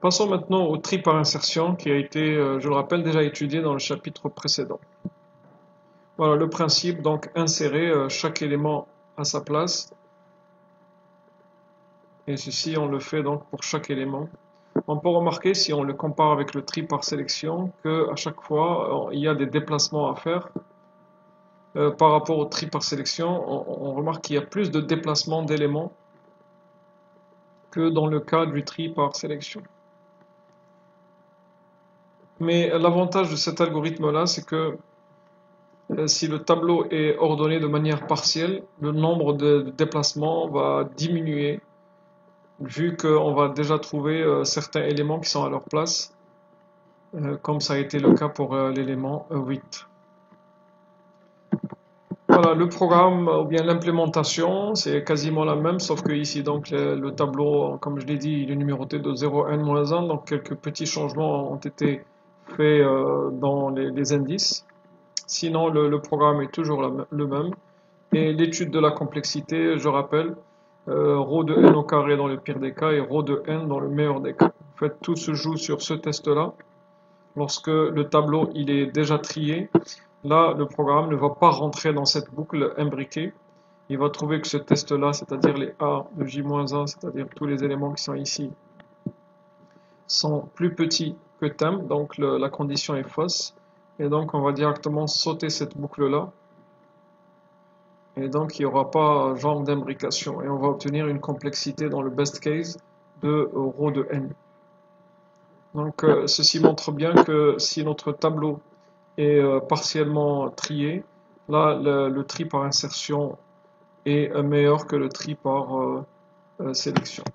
Passons maintenant au tri par insertion qui a été, je le rappelle, déjà étudié dans le chapitre précédent. Voilà le principe, donc insérer chaque élément à sa place. Et ceci, on le fait donc pour chaque élément. On peut remarquer, si on le compare avec le tri par sélection, qu'à chaque fois, il y a des déplacements à faire. Par rapport au tri par sélection, on remarque qu'il y a plus de déplacements d'éléments que dans le cas du tri par sélection. Mais l'avantage de cet algorithme-là, c'est que si le tableau est ordonné de manière partielle, le nombre de déplacements va diminuer, vu qu'on va déjà trouver certains éléments qui sont à leur place, comme ça a été le cas pour l'élément 8. Voilà, le programme ou bien l'implémentation, c'est quasiment la même, sauf que ici, donc, le tableau, comme je l'ai dit, il est numéroté de 0, n, -1, donc quelques petits changements ont été faits dans les indices. Sinon, le programme est toujours le même. Et l'étude de la complexité, je rappelle, rho de n au carré dans le pire des cas et rho de n dans le meilleur des cas. En fait, tout se joue sur ce test-là. Lorsque le tableau il est déjà trié, là, le programme ne va pas rentrer dans cette boucle imbriquée. Il va trouver que ce test-là, c'est-à-dire les A de J-1, c'est-à-dire tous les éléments qui sont ici, sont plus petits que temp, donc la condition est fausse. Et donc, on va directement sauter cette boucle-là. Et donc, il n'y aura pas genre d'imbrication. Et on va obtenir une complexité dans le best case de rho de n. Donc, ceci montre bien que si notre tableau est partiellement trié, là, le tri par insertion est meilleur que le tri par sélection.